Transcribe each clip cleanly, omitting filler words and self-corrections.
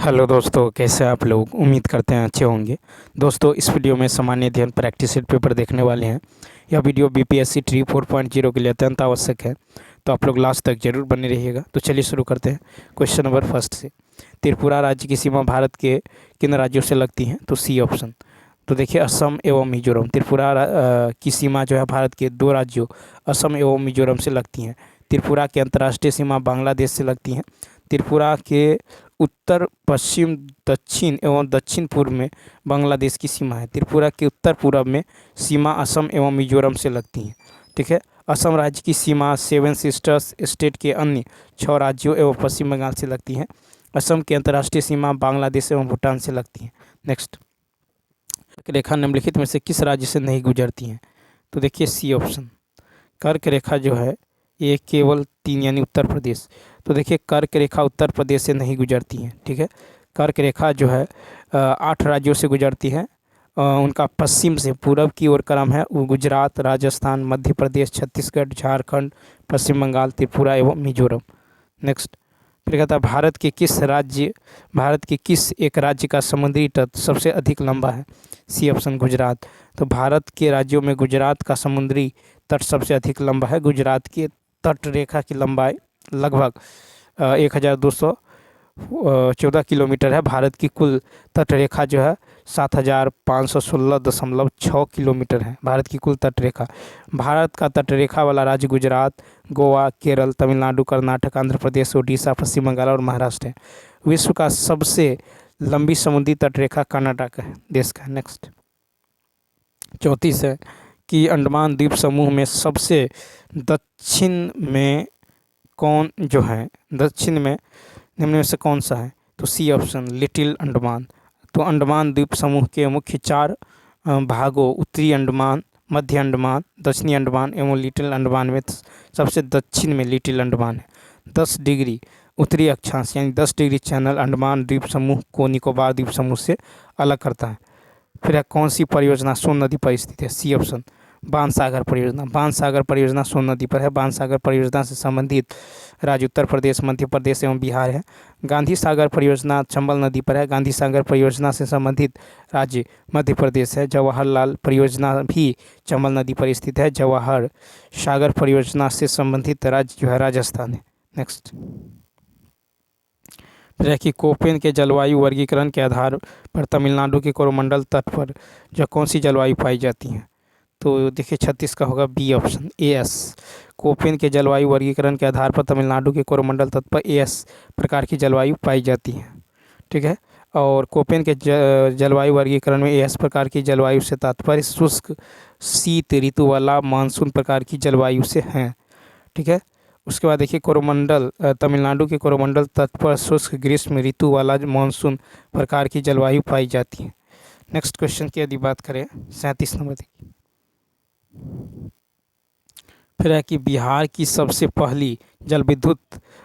Hello दोस्तों, कैसे आप लोग। उम्मीद करते हैं अच्छे होंगे। दोस्तों, इस वीडियो में सामान्य अध्ययन प्रैक्टिस सेट पेपर देखने वाले हैं। यह वीडियो बीपीएससी ट्री 4.0 के लिए अत्यंत आवश्यक है, तो आप लोग लास्ट तक जरूर बने रहिएगा। तो चलिए शुरू करते हैं क्वेश्चन नंबर फर्स्ट से। त्रिपुरा राज्य की सीमा भारत के किन राज्यों से लगती है? तो सी ऑप्शन। तो देखिए, असम एवं मिजोरम। त्रिपुरा की सीमा जो है भारत के दो राज्यों असम एवं मिजोरम से लगती हैं। त्रिपुरा की अंतर्राष्ट्रीय सीमा बांग्लादेश से लगती हैं। त्रिपुरा के उत्तर पश्चिम, दक्षिण एवं दक्षिण पूर्व में बांग्लादेश की सीमा है। त्रिपुरा के उत्तर पूर्व में सीमा असम एवं मिजोरम से लगती हैं। ठीक है। असम राज्य की सीमा सेवन सिस्टर्स स्टेट के अन्य 6 राज्यों एवं पश्चिम बंगाल से लगती है। असम की अंतर्राष्ट्रीय सीमा बांग्लादेश एवं भूटान से लगती है। नेक्स्ट, रेखा निम्नलिखित में से किस राज्य से नहीं गुजरती है? तो देखिए, सी ऑप्शन। कर्क रेखा जो है ये केवल 3 यानी उत्तर प्रदेश। तो देखिए, कर्क रेखा उत्तर प्रदेश से नहीं गुजरती है। ठीक है। कर्क रेखा जो है 8 राज्यों से गुजरती है। उनका पश्चिम से पूर्व की ओर क्रम है। वो गुजरात, राजस्थान, मध्य प्रदेश, छत्तीसगढ़, झारखंड, पश्चिम बंगाल, त्रिपुरा एवं मिजोरम। नेक्स्ट, फिर कहता है भारत के किस एक राज्य का समुद्री तट सबसे अधिक लंबा है? C option, Gujarat. तो भारत के राज्यों में गुजरात का समुद्री तट सबसे अधिक लंबा है। गुजरात की तट रेखा की लंबाई लगभग 1214 किलोमीटर है। भारत की कुल तट रेखा जो है 7516.6 किलोमीटर है। भारत की कुल तट रेखा। भारत का तट रेखा वाला राज्य गुजरात, गोवा, केरल, तमिलनाडु, कर्नाटक, आंध्र प्रदेश, ओडिशा, पश्चिम बंगाल और महाराष्ट्र है। विश्व का सबसे लंबी समुद्री तट रेखा कनाडा का है, देश का। नेक्स्ट, 34 है कि अंडमान द्वीप समूह में सबसे दक्षिण में कौन जो है, दक्षिण में निम्न में से कौन सा है? तो सी ऑप्शन, लिटिल अंडमान। तो अंडमान द्वीप समूह के मुख्य 4 भागों उत्तरी अंडमान, मध्य अंडमान, दक्षिणी अंडमान एवं लिटिल अंडमान में सबसे दक्षिण में लिटिल अंडमान है। 10 डिग्री उत्तरी अक्षांश यानी 10 डिग्री चैनल अंडमान द्वीप समूह को निकोबार द्वीप समूह से अलग करता है। फिर कौन सी परियोजना सोन नदी पर स्थित है? सी ऑप्शन, बाणसागर परियोजना। बाणसागर परियोजना सोन नदी पर है। बाणसागर परियोजना से संबंधित राज्य उत्तर प्रदेश, मध्य प्रदेश एवं बिहार है। गांधी सागर परियोजना चंबल नदी पर है। गांधी सागर परियोजना से संबंधित राज्य मध्य प्रदेश है। जवाहरलाल परियोजना भी चंबल नदी पर स्थित है। जवाहर सागर परियोजना से संबंधित राज्य जो है राजस्थान है। नेक्स्ट, फिर है कि कोपेन के जलवायु वर्गीकरण के आधार पर तमिलनाडु के कोरोमंडल तट पर जो कौन सी जलवायु पाई जाती है? तो देखिए, 36 का होगा बी ऑप्शन, एएस। कोपेन के जलवायु वर्गीकरण के आधार पर तमिलनाडु के कोरोमंडल तट पर एएस प्रकार की जलवायु पाई जाती है। ठीक है। और कोपेन के जलवायु वर्गीकरण में एएस प्रकार की जलवायु से तात्पर्य शुष्क शीत ऋतु वाला मानसून प्रकार की जलवायु से हैं। ठीक है। उसके बाद देखिए, कोरोमंडल तमिलनाडु के कोरोमंडल तट पर शुष्क ग्रीष्म ऋतु वाला मानसून प्रकार की जलवायु पाई जाती है। नेक्स्ट क्वेश्चन की यदि बात करें, 37 नंबर देखिए। फिर है कि बिहार की सबसे पहली जल विद्युत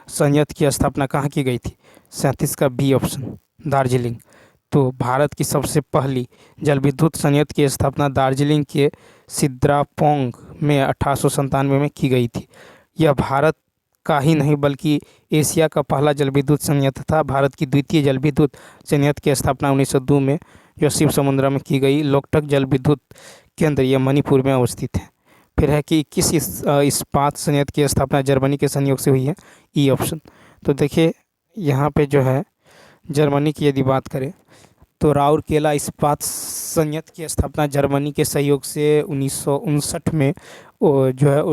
संयंत्र की स्थापना कहाँ की गई थी? 37 का बी ऑप्शन, दार्जिलिंग। तो भारत की सबसे पहली जल विद्युत संयंत्र की स्थापना दार्जिलिंग के सिद्रापोंग में 1897 में की गई थी। यह भारत का ही नहीं बल्कि एशिया का पहला जल विद्युत संयंत्र था। भारत की द्वितीय जल विद्युत संयंत्र की स्थापना 1902 में जो शिव समुद्र में की गई। लोकटक जल विद्युत केंद्र यह मणिपुर में अवस्थित है। फिर है कि किस इस्पात संयंत्र की स्थापना जर्मनी के सहयोग से हुई है? E option. तो देखिए, यहाँ पे जो है जर्मनी की यदि बात करें तो राउरकेला इस्पात संयंत्र की स्थापना जर्मनी के सहयोग से 1959 में जो है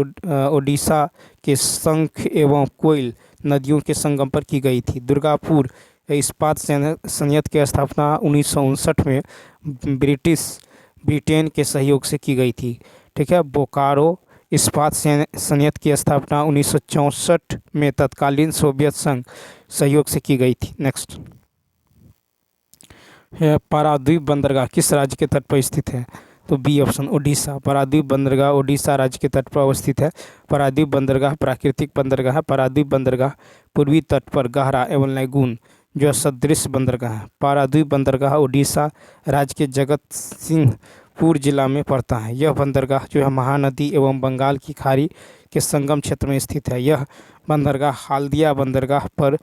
ओडिशा के शंख एवं कोयल नदियों के संगम पर की गई थी। दुर्गापुर इस्पात संयंत्र की स्थापना 1959 में ब्रिटेन के सहयोग से की गई थी। ठीक है। बोकारो इस्पात संयंत्र की स्थापना 1964 में तत्कालीन सोवियत संघ सहयोग से की गई थी। नेक्स्ट, पारादीप बंदरगाह किस राज्य के तट पर स्थित है? तो बी ऑप्शन, ओडिशा। पारादीप बंदरगाह ओडिशा राज्य के तट पर अवस्थित है। पारादीप बंदरगाह प्राकृतिक बंदरगाह है। पारादीप बंदरगाह पूर्वी तट पर गहरा एवं लैगून जो सदृश बंदरगाह है। पारादीप बंदरगाह ओडिशा राज्य के जगत सिंहपुर जिला में पड़ता है। यह बंदरगाह जो है महानदी एवं बंगाल की खाड़ी के संगम क्षेत्र में स्थित है। यह बंदरगाह हल्दिया बंदरगाह पर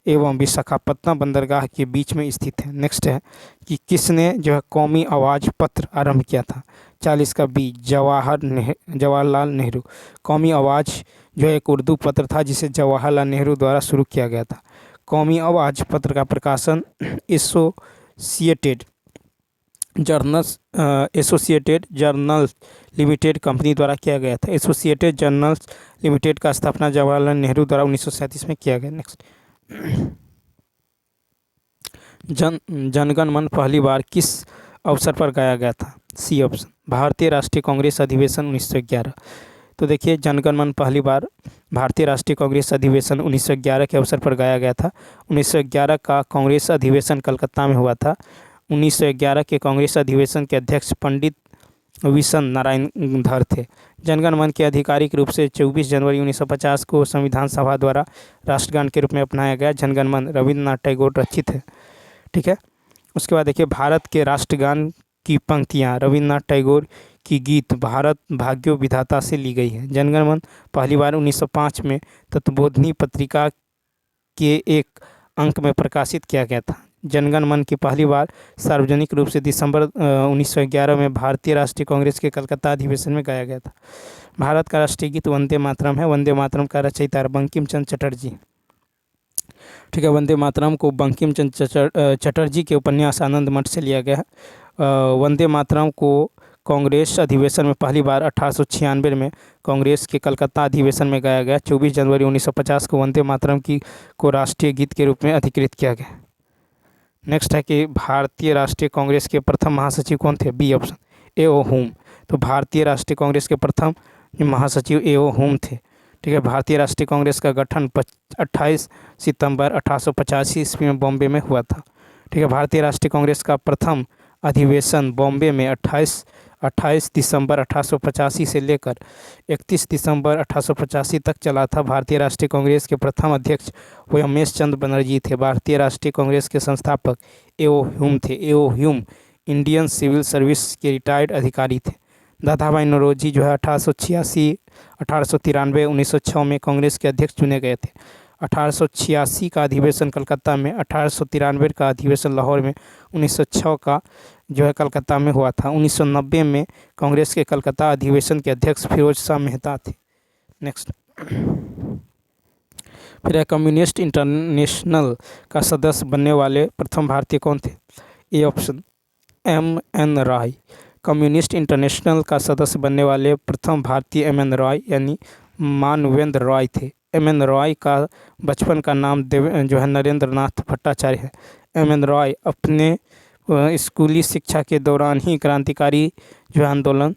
एवं विशाखापत्तनम बंदरगाह के बीच में स्थित है। नेक्स्ट है कि किसने जो है कौमी आवाज़ पत्र आरंभ किया था? 40 का बी जवाहरलाल नेहरू। कौमी आवाज़ जो है एक उर्दू पत्र था जिसे जवाहरलाल नेहरू द्वारा शुरू किया गया था। कौमी आवाज़ पत्र का प्रकाशन एसोसिएटेड जर्नल्स लिमिटेड कंपनी द्वारा किया गया था। एसोसिएटेड जर्नल्स लिमिटेड का स्थापना जवाहरलाल नेहरू द्वारा 1937 में किया गया। नेक्स्ट, जनगण मन पहली बार किस अवसर पर गाया गया था? सी ऑप्शन, भारतीय राष्ट्रीय कांग्रेस अधिवेशन 1911। तो देखिए, जनगण मन पहली बार भारतीय राष्ट्रीय कांग्रेस अधिवेशन 1911 के अवसर पर गाया गया था। 1911 का कांग्रेस अधिवेशन कलकत्ता में हुआ था। 1911 के कांग्रेस अधिवेशन के अध्यक्ष पंडित विशन नारायण धर थे। जनगण मन के आधिकारिक रूप से 24 जनवरी 1950 को संविधान सभा द्वारा राष्ट्रगान के रूप में अपनाया गया। जनगण मन रविन्द्रनाथ टैगोर रचित है। ठीक है, उसके बाद देखिए, भारत के राष्ट्रगान की पंक्तियाँ रविन्द्रनाथ टैगोर की गीत भारत भाग्यो विधाता से ली गई है। जनगण मन पहली बार 1905 में तत्वबोधिनी पत्रिका के एक अंक में प्रकाशित किया गया था। जनगण मन की पहली बार सार्वजनिक रूप से दिसंबर 1911 में भारतीय राष्ट्रीय कांग्रेस के कलकत्ता अधिवेशन में गाया गया था। भारत का राष्ट्रीय गीत वंदे मातरम है। वंदे मातरम का रचयिता बंकिम चंद्र चटर्जी। ठीक है, वंदे मातरम को बंकिम चंद्र चटर्जी के उपन्यास आनंद मठ से लिया गया है। वंदे मातरम को कांग्रेस अधिवेशन में पहली बार 1896 में कांग्रेस के कलकत्ता अधिवेशन में गाया गया। 24 जनवरी 1950 को वंदे मातरम को राष्ट्रीय गीत के रूप में अधिकृत किया गया। नेक्स्ट है कि भारतीय राष्ट्रीय कांग्रेस के प्रथम महासचिव कौन थे? B option, A. O. Hume भारतीय राष्ट्रीय कांग्रेस के प्रथम महासचिव ए.ओ. हुम थे। ठीक है, भारतीय राष्ट्रीय कांग्रेस का गठन 28 सितंबर 1885 ईस्वी में बॉम्बे में हुआ था। ठीक है, भारतीय राष्ट्रीय कांग्रेस का प्रथम अधिवेशन बॉम्बे में 28 दिसंबर 1885 से लेकर 31 दिसंबर 1885 तक चला था। भारतीय राष्ट्रीय कांग्रेस के प्रथम अध्यक्ष उमेश चंद्र बनर्जी थे। भारतीय राष्ट्रीय कांग्रेस के संस्थापक ए.ओ. ह्यूम थे। A O. Hume Indian Civil Service के रिटायर्ड अधिकारी थे। दादाभाई नौरोजी जो है 1886, 1893, 1906 में कांग्रेस के अध्यक्ष चुने गए थे। 1886 का अधिवेशन कलकत्ता में, 1893 का अधिवेशन लाहौर में, 1906 का जो है कलकत्ता में हुआ था। 1990 में कांग्रेस के कलकत्ता अधिवेशन के अध्यक्ष फिरोज शाह मेहता थे। नेक्स्ट, फिर है कम्युनिस्ट इंटरनेशनल का सदस्य बनने वाले प्रथम भारतीय कौन थे? A option, M.N. Roy. Communist international का सदस्य बनने वाले प्रथम भारतीय M.N. रॉय यानी मानवेंद्र रॉय थे। M.N. रॉय का बचपन का नाम जो है नरेंद्र नाथ भट्टाचार्य है। M.N. रॉय अपने स्कूली शिक्षा के दौरान ही क्रांतिकारी जो आंदोलन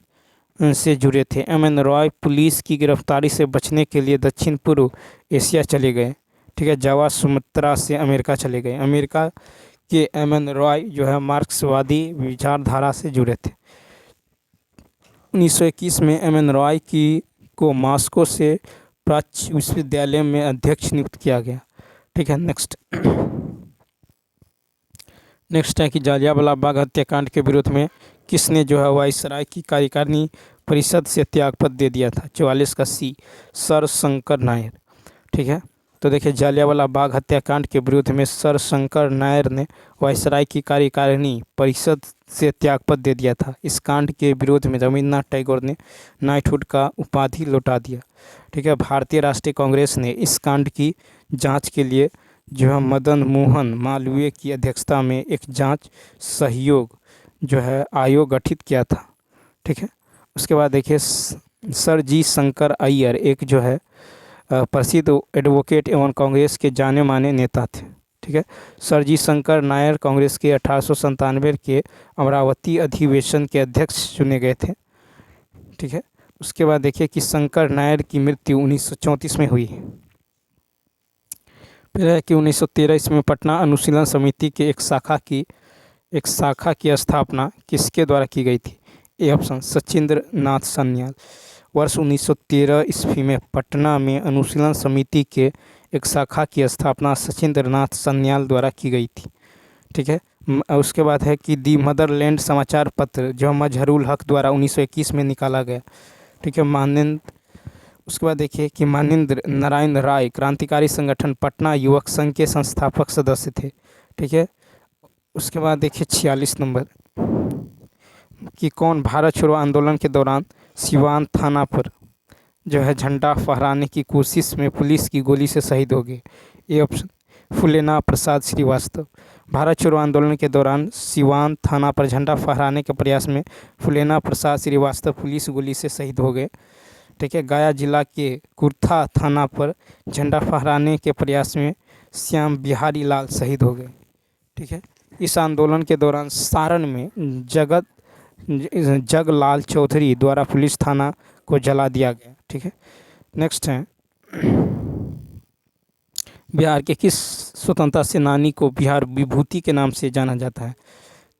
से जुड़े थे। M.N. रॉय पुलिस की गिरफ्तारी से बचने के लिए दक्षिण पूर्व एशिया चले गए। ठीक है, जावा सुमात्रा से अमेरिका चले गए। अमेरिका के M.N. रॉय जो है मार्क्सवादी विचारधारा से जुड़े थे। 1921 में M.N. रॉय को मॉस्को से प्राच्य विश्वविद्यालय में अध्यक्ष नियुक्त किया गया। ठीक है, नेक्स्ट है कि जालियांवाला बाग हत्याकांड के विरोध में किसने जो है वायसराय की कार्यकारिणी परिषद से त्यागपत्र दे दिया था? 44 का सी, सर शंकर नायर। ठीक है, तो देखिए, जालियांवाला बाग हत्याकांड के विरोध में सर शंकर नायर ने वायसराय की कार्यकारिणी परिषद से त्यागपत्र दे दिया था। इस कांड के विरोध में रविन्द्रनाथ टैगोर ने नाइटहुड का उपाधि लौटा दिया। ठीक है, भारतीय राष्ट्रीय कांग्रेस ने इस कांड की जांच के लिए जो है मदन मोहन मालवीय की अध्यक्षता में एक जांच सहयोग जो है आयोग गठित किया था। ठीक है, उसके बाद देखिए, सर जी शंकर अय्यर एक जो है प्रसिद्ध एडवोकेट एवं कांग्रेस के जाने माने नेता थे। ठीक है, सर जी शंकर नायर कांग्रेस के 1897 के अमरावती अधिवेशन के अध्यक्ष चुने गए थे। ठीक है, उसके बाद देखिए कि शंकर नायर की मृत्यु 1934 में हुई। फिर है कि 1913 ईस्वी में पटना अनुशीलन समिति के एक शाखा की स्थापना किसके द्वारा की गई थी? A option, Sachindra Nath Sanyal. वर्ष 1913 ईस्वी में पटना में अनुशीलन समिति के एक शाखा की स्थापना सचिंद्र नाथ सान्याल द्वारा की गई थी। ठीक है, उसके बाद है कि दी मदरलैंड समाचार पत्र जो मजहरुल हक द्वारा 1921 में निकाला गया। ठीक है, उसके बाद देखिए कि मानिंद्र नारायण राय क्रांतिकारी संगठन पटना युवक संघ के संस्थापक सदस्य थे। ठीक है। उसके बाद देखिए 46 नंबर कि कौन भारत छोड़ो आंदोलन के दौरान सिवान थाना पर जो है झंडा फहराने की कोशिश में पुलिस की गोली से शहीद हो गए। ये ऑप्शन फूलेना प्रसाद श्रीवास्तव। भारत छोड़ो आंदोलन के दौरान सिवान थाना पर झंडा फहराने के प्रयास में फूलेना प्रसाद श्रीवास्तव पुलिस गोली से शहीद हो गए। ठीक है। गया जिला के कुर्था थाना पर झंडा फहराने के प्रयास में श्याम बिहारी लाल शहीद हो गए। ठीक है। इस आंदोलन के दौरान सारण में जगलाल चौधरी द्वारा पुलिस थाना को जला दिया गया। ठीक है। नेक्स्ट है बिहार के किस स्वतंत्रता सेनानी को बिहार विभूति के नाम से जाना जाता है?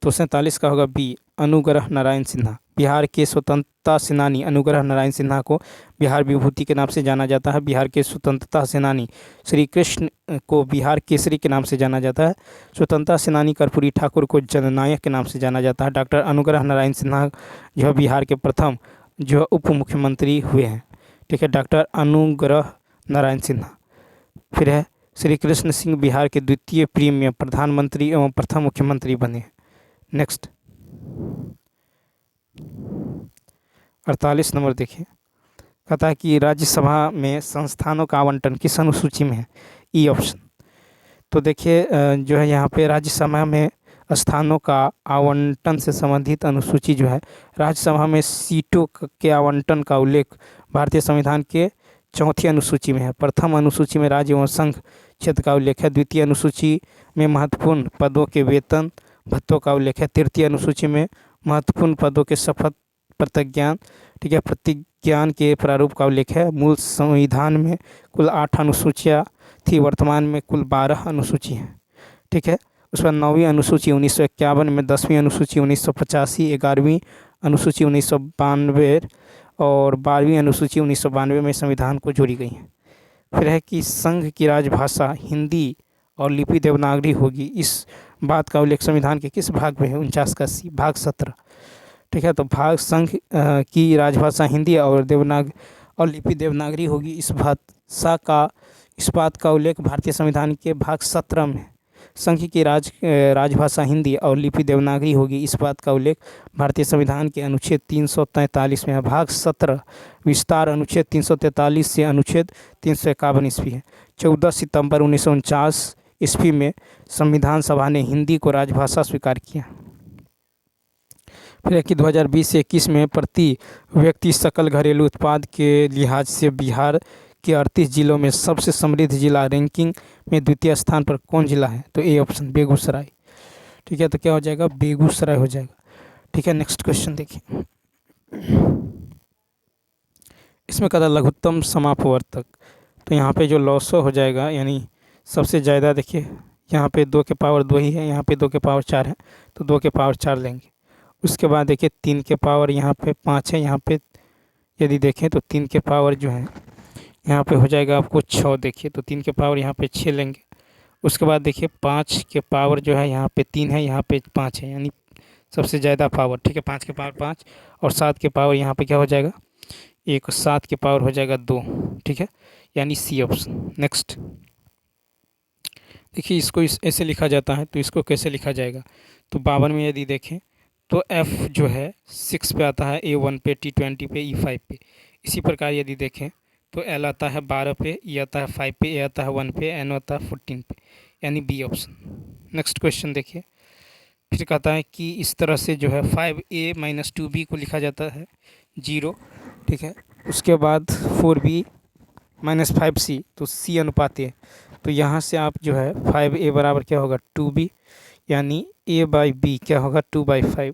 तो 47 का होगा बी अनुग्रह नारायण सिन्हा। बिहार के स्वतंत्रता सेनानी अनुग्रह नारायण सिन्हा को बिहार विभूति के नाम से जाना जाता है। बिहार के स्वतंत्रता सेनानी श्री कृष्ण को बिहार केसरी के नाम से जाना जाता है। स्वतंत्रता सेनानी कर्पूरी ठाकुर को जननायक के नाम से जाना जाता है। डॉक्टर अनुग्रह नारायण सिन्हा जो है बिहार के प्रथम जो उप मुख्यमंत्री हुए हैं। ठीक है। डॉक्टर अनुग्रह नारायण सिन्हा। फिर है श्री कृष्ण सिंह बिहार के द्वितीय प्रीमियम प्रधानमंत्री एवं प्रथम मुख्यमंत्री बने। नेक्स्ट 48 नंबर देखिए कहता है कि राज्यसभा में संस्थानों का आवंटन किस अनुसूची में है? E option. तो देखिए जो है यहाँ पे राज्यसभा में स्थानों का आवंटन से संबंधित अनुसूची जो है राज्यसभा में सीटों के आवंटन का उल्लेख भारतीय संविधान के चौथी अनुसूची में है। प्रथम अनुसूची में राज्य एवं संघ क्षेत्र का उल्लेख है। द्वितीय अनुसूची में महत्वपूर्ण पदों के वेतन भत्तों का उल्लेख है। तृतीय अनुसूची में महत्वपूर्ण पदों के शपथ प्रतिज्ञान ठीक है प्रतिज्ञान के प्रारूप का उल्लेख है। मूल संविधान में कुल 8 अनुसूचियाँ थी, वर्तमान में कुल 12 अनुसूची हैं। ठीक है। उस पर 9वीं अनुसूची 1951 में, 10वीं अनुसूची 1985, 11वीं अनुसूची 1992 और 12वीं अनुसूची 1992 में संविधान को जोड़ी गई है। फिर है कि संघ की राजभाषा हिंदी और लिपि देवनागरी होगी, इस बात का उल्लेख संविधान के किस भाग में है? 49 का सी भाग 17। ठीक है। तो भाग संघ की राजभाषा हिंदी और लिपि देवनागरी होगी, इस बात का उल्लेख भारतीय संविधान के भाग 17 में। संघ की राजभाषा हिंदी और लिपि देवनागरी होगी, इस बात का उल्लेख भारतीय संविधान के अनुच्छेद 343 में है। भाग 17 विस्तार अनुच्छेद 343 से अनुच्छेद 351 ईस्वी है। 14 सितंबर 1949 ईस्वी में संविधान सभा ने हिंदी को राजभाषा स्वीकार किया। फिर है कि 2020 से 21 में प्रति व्यक्ति सकल घरेलू उत्पाद के लिहाज से बिहार के 38 जिलों में सबसे समृद्ध जिला रैंकिंग में द्वितीय स्थान पर कौन जिला है? तो ए ऑप्शन बेगूसराय। ठीक है। तो क्या हो जाएगा? बेगूसराय हो जाएगा। ठीक है। नेक्स्ट क्वेश्चन देखिए इसमें कहता है लघुत्तम समापवर्तक। तो यहाँ पे जो लॉसो हो जाएगा यानी सबसे ज़्यादा देखिए यहाँ पे 2 के पावर 2 ही है, यहाँ पे 2 के पावर 4 है तो 2 के पावर 4 लेंगे। उसके बाद देखिए 3 के पावर यहाँ पे 5 है, यहाँ पे यदि देखें तो 3 के पावर जो है यहाँ पे हो जाएगा आपको 6। देखिए तो 3 के पावर यहाँ पे 6 लेंगे। उसके बाद देखिए 5 के पावर जो है यहाँ पे 3 है, यहाँ पे 5 है यानी सबसे ज़्यादा पावर। ठीक है। 5 के पावर 5 और 7 के पावर यहाँ पे क्या हो जाएगा? 1 और 7 के पावर हो जाएगा 2। ठीक है। यानी सी ऑप्शन। नेक्स्ट देखिए इसको ऐसे लिखा जाता है तो इसको कैसे लिखा जाएगा? तो 52 में यदि देखें तो F जो है 6 पे आता है, A1 पे, T20 पे, E5 पे। इसी प्रकार यदि देखें तो L आता है 12 पे, E आता है 5 पे, A आता है 1 पे, N आता है 14 पे यानी बी ऑप्शन। नेक्स्ट क्वेश्चन देखिए फिर कहता है कि इस तरह से जो है 5A - 2B को लिखा जाता है 0। ठीक है। उसके बाद 4B - 5C तो C अनुपात A। तो यहाँ से आप जो है 5A बराबर क्या होगा? 2B यानी A/B क्या होगा? 2/5।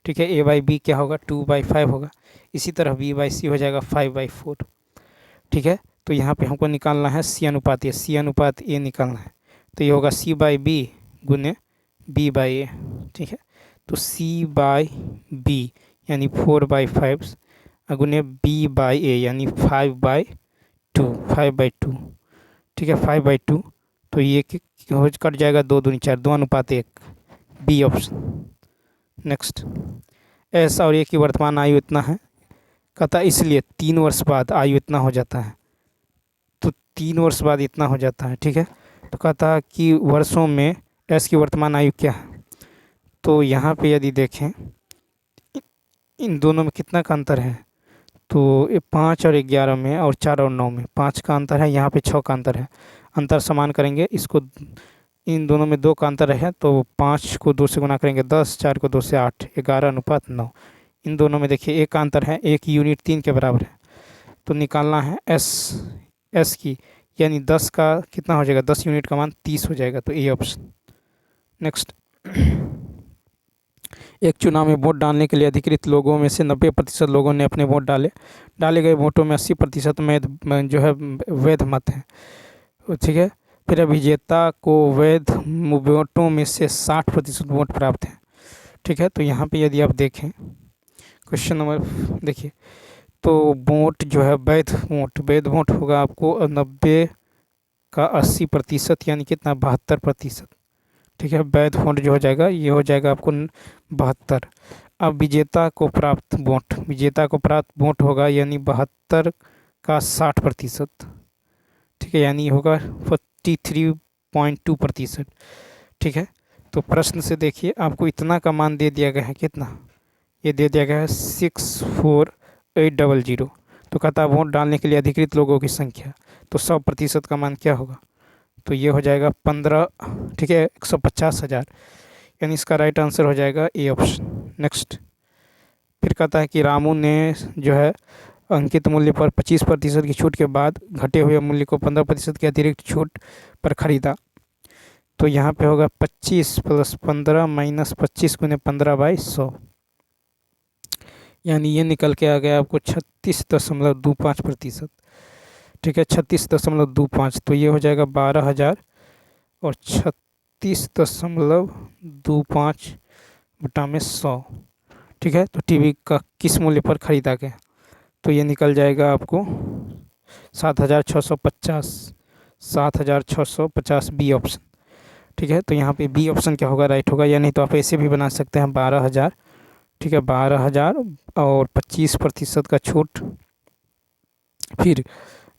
ठीक है। A/B क्या होगा? 2/5 होगा। इसी तरह B/C हो जाएगा 5/4। ठीक है। तो यहाँ पे हमको निकालना है C अनुपात A निकालना है तो ये होगा C/B गुने B/A। ठीक है। तो C/B यानी 4/5 गुने B/A यानी 5/2। ठीक है। 5/2 तो ये हो कट जाएगा 2 दूनी 4, 2 अनुपात 1 बी ऑप्शन। नेक्स्ट एस और ए की वर्तमान आयु इतना है कहता है इसलिए 3 वर्ष बाद आयु इतना हो जाता है, तो 3 वर्ष बाद इतना हो जाता है। ठीक है, तो कहता है कि वर्षों में एस की वर्तमान आयु क्या है। तो यहाँ पे यदि देखें इन दोनों में कितना का अंतर है, तो 5 और 11 में और 4 और 9 में 5 का अंतर है, यहाँ पे 6 का अंतर है। अंतर समान करेंगे, इसको इन दोनों में 2 का अंतर है, तो 5 को 2 से गुना करेंगे 10, 4 को 2 से 8, 11:9। इन दोनों में देखिए 1 का अंतर है, 1 यूनिट 3 के बराबर है। तो निकालना है एस की, यानी 10 का कितना हो जाएगा, 10 यूनिट का मान 30 हो जाएगा, तो ए ऑप्शन। नेक्स्ट, एक चुनाव में वोट डालने के लिए अधिकृत लोगों में से 90% लोगों ने अपने वोट डाले गए वोटों में 80% में जो है वैध मत है। ठीक है, फिर अभिजेता को वैध वोटों में से 60% वोट प्राप्त है। ठीक है, तो यहाँ पे यदि आप देखें क्वेश्चन नंबर देखिए, तो वोट जो है वैध वोट होगा आपको 90 का 80% यानी कितना 72%। ठीक है, वैध वोट जो हो जाएगा ये हो जाएगा आपको 72। अब विजेता को प्राप्त वोट होगा यानी 72 का 60%। ठीक है, यानी होगा 43.2%। ठीक है, तो प्रश्न से देखिए आपको इतना का मान दे दिया गया है, कितना ये दे दिया गया है 64800। तो कहता है वोट डालने के लिए अधिकृत लोगों की संख्या, तो 100% का मान क्या होगा, तो ये हो जाएगा 15। ठीक है, 150,000, यानी इसका राइट आंसर हो जाएगा ए ऑप्शन। नेक्स्ट, फिर कहता है कि रामू ने जो है अंकित मूल्य पर 25% की छूट के बाद घटे हुए मूल्य को 15% की अतिरिक्त छूट पर खरीदा। तो यहाँ पे होगा 25 + 15 - 25 × 15/100, यानी ये निकल के आ गया आपको 36.25%। ठीक है, 36.25, तो ये हो जाएगा 12,000 और 36.25 बटा में 100। ठीक है, तो टीवी का किस मूल्य पर खरीदा गया, तो ये निकल जाएगा आपको 7,650 बी ऑप्शन। ठीक है, तो यहाँ पे बी ऑप्शन क्या होगा, राइट होगा, या नहीं तो आप ऐसे भी बना सकते हैं 12,000। ठीक है, 12,000 और 25% का छूट, फिर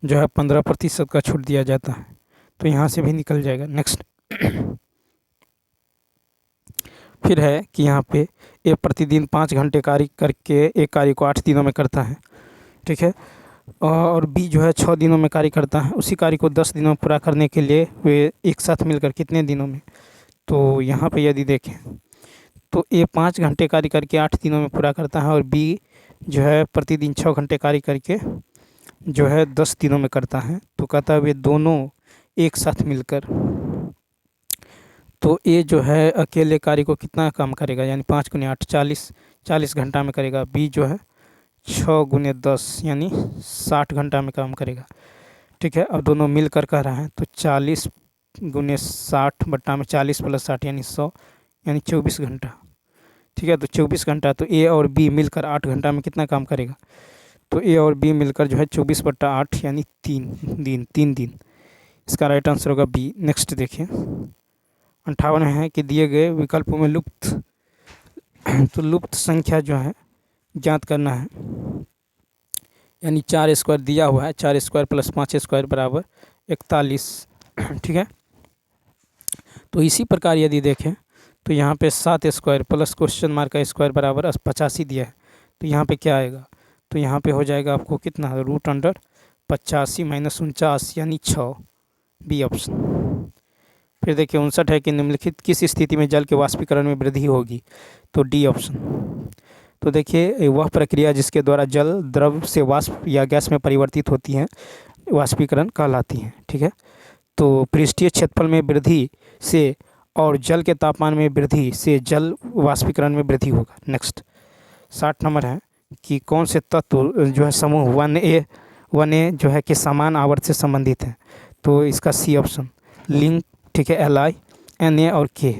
जो है 15% का छूट दिया जाता है, तो यहाँ से भी निकल जाएगा। नेक्स्ट, फिर है कि यहाँ पे ए प्रतिदिन 5 घंटे कार्य करके एक कार्य को 8 दिनों में करता है। ठीक है, और बी जो है 6 दिनों में कार्य करता है। उसी कार्य को 10 दिनों में पूरा करने के लिए वे एक साथ मिलकर कितने दिनों में, तो यहाँ पे यदि देखें तो ए 5 घंटे कार्य करके 8 दिनों में पूरा करता है, और बी जो है प्रतिदिन 6 घंटे कार्य करके जो है 10 दिनों में करता है। तो कहता है वे दोनों एक साथ मिलकर, तो ए जो है अकेले कार्य को कितना काम करेगा, यानी 5 × 8 40 घंटा में करेगा। बी जो है 6 × 10 यानी 60 घंटा में काम करेगा। ठीक है, अब दोनों मिलकर कर रहा है, तो 40 × 60 बटा में 40 + 60 यानी 100, यानी 24 घंटा। ठीक है, तो 24 घंटा, तो ए और बी मिलकर 8 घंटा में कितना काम करेगा, तो ए और बी मिलकर जो है 24/8 यानी 3 दिन। इसका राइट आंसर होगा बी। नेक्स्ट देखिए 58 है कि दिए गए विकल्पों में लुप्त तो लुप्त संख्या जो है ज्ञात करना है, यानी 4² दिया हुआ है, 4² + 5² = 41। ठीक है, तो इसी प्रकार यदि देखें तो यहाँ पे 7² प्लस क्वेश्चन मार्क का स्क्वायर बराबर 85 दिया है, तो यहाँ पे क्या आएगा, तो यहाँ पे हो जाएगा आपको कितना, √85 - 49 यानी 6, बी ऑप्शन। फिर देखिए 59 है कि निम्नलिखित किस स्थिति में जल के वाष्पीकरण में वृद्धि होगी, तो डी ऑप्शन। तो देखिए वह प्रक्रिया जिसके द्वारा जल द्रव से वाष्प या गैस में परिवर्तित होती है वाष्पीकरण कहलाती है। ठीक है, तो पृष्ठीय क्षेत्रफल में वृद्धि से और जल के तापमान में वृद्धि से जल वाष्पीकरण में वृद्धि होगा। नेक्स्ट 60 नंबर है कि कौन से तत्व जो है समूह 1A जो है कि समान आवर्त से संबंधित है, तो इसका सी ऑप्शन लिंक। ठीक है, Li, Na और K।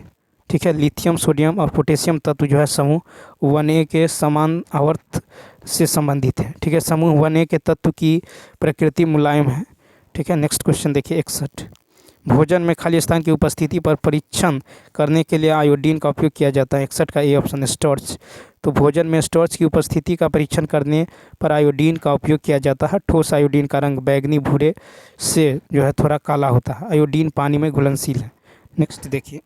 ठीक है, लिथियम, सोडियम और पोटेशियम तत्व जो है समूह 1A के समान आवर्त से संबंधित है। ठीक है, समूह 1A के तत्व की प्रकृति मुलायम है। ठीक है, नेक्स्ट क्वेश्चन देखिए 61, भोजन में खाली स्थान की उपस्थिति पर परीक्षण करने के लिए आयोडीन का उपयोग किया जाता है। 61 का ए ऑप्शन स्टार्च। तो भोजन में स्टार्च की उपस्थिति का परीक्षण करने पर आयोडीन का उपयोग किया जाता है। ठोस आयोडीन का रंग बैगनी भूरे से जो है थोड़ा काला होता है। आयोडीन पानी में घुलनशील है। नेक्स्ट देखिए,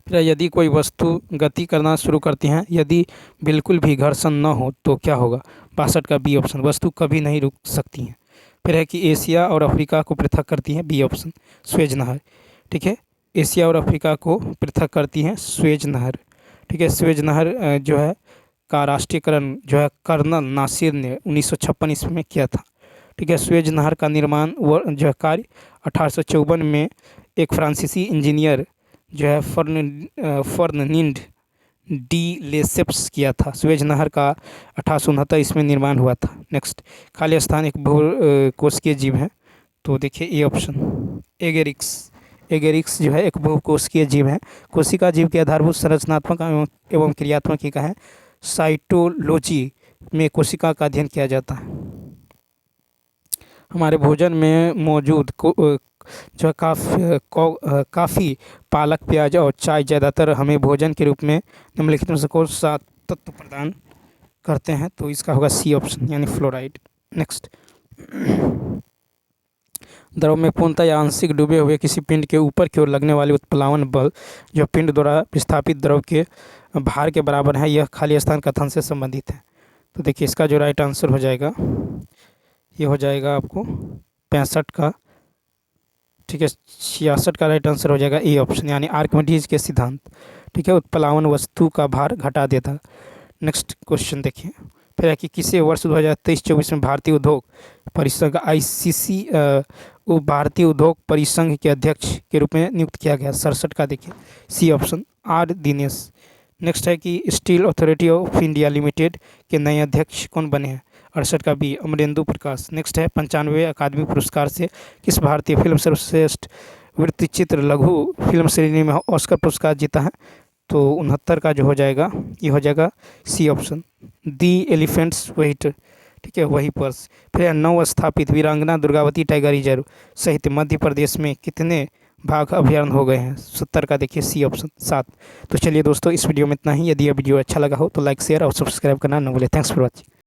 फिर यदि कोई वस्तु गति करना शुरू करती है, यदि बिल्कुल भी घर्षण न हो तो क्या होगा? 62 का बी ऑप्शन, वस्तु कभी नहीं रुक सकती है। फिर है कि एशिया और अफ्रीका को पृथक करती है, बी ऑप्शन, स्वेज नहर। ठीक है, एशिया और अफ्रीका को पृथक करती है स्वेज नहर। ठीक है, स्वेज नहर जो है का राष्ट्रीयकरण जो है कर्नल नासिर ने 1956 ईस्वी में किया था। ठीक है, स्वेज नहर का निर्माण जो है कार्य 1854 में एक फ्रांसीसी इंजीनियर जो है फर्ननिंड डी लेसेप्स किया था। स्वेज नहर का 1869 इसमें निर्माण हुआ था। नेक्स्ट, खाली स्थान एक बहुकोशिकीय जीव है, तो देखिए ए ऑप्शन, एगेरिक्स जो है एक बहुकोशिकीय जीव है। कोशिका जीव के आधारभूत संरचनात्मक एवं क्रियात्मक इकाई है। साइटोलॉजी में कोशिका का अध्ययन किया जाता है। हमारे भोजन में मौजूद जो है काफ़ी पालक, प्याज और चाय ज़्यादातर हमें भोजन के रूप में निम्नलिखित में से कौन सा तत्व प्रदान करते हैं? तो इसका होगा सी ऑप्शन, यानी फ्लोराइड। नेक्स्ट, द्रव में पूर्णतः या आंशिक डूबे हुए किसी पिंड के ऊपर की ओर लगने वाले उत्प्लावन बल जो पिंड द्वारा विस्थापित द्रव के भार के बराबर है, यह खाली स्थान कथन से संबंधित है। तो देखिए इसका जो राइट आंसर हो जाएगा, ये हो जाएगा आपको 65 का। ठीक है, 66 का राइट आंसर हो जाएगा ए ऑप्शन, यानी आर्किमिडीज के सिद्धांत। ठीक है, उत्प्लावन वस्तु का भार घटा देता। नेक्स्ट क्वेश्चन देखिए, फिर है कि किसे वर्ष 2023-24 में भारतीय उद्योग परिसंघ ICC भारतीय उद्योग परिसंघ के अध्यक्ष के रूप में नियुक्त किया गया? 67 का देखिए C option, R Dinesh. Next है कि Steel Authority of India Limited के नए अध्यक्ष कौन बने हैं? 68 का बी, अमरेंदु प्रकाश। नेक्स्ट है 95वें अकादमी पुरस्कार से किस भारतीय फिल्म सर्वश्रेष्ठ वृत्तचित्र लघु फिल्म श्रेणी में ऑस्कर पुरस्कार जीता है? तो 69 का जो हो जाएगा, ये हो जाएगा सी ऑप्शन, दी एलिफेंट्स वेट। ठीक है, वही पर्स। फिर नव स्थापित वीरांगना दुर्गावती टाइगर रिजर्व सहित मध्य प्रदेश में कितने भाग अभ्यारण्य हो गए हैं? 70 का देखिए सी ऑप्शन, 7। तो चलिए दोस्तों, इस वीडियो में इतना ही। यदि यह वीडियो अच्छा लगा हो तो लाइक, शेयर और सब्सक्राइब करना न भूलें। Thanks for watching.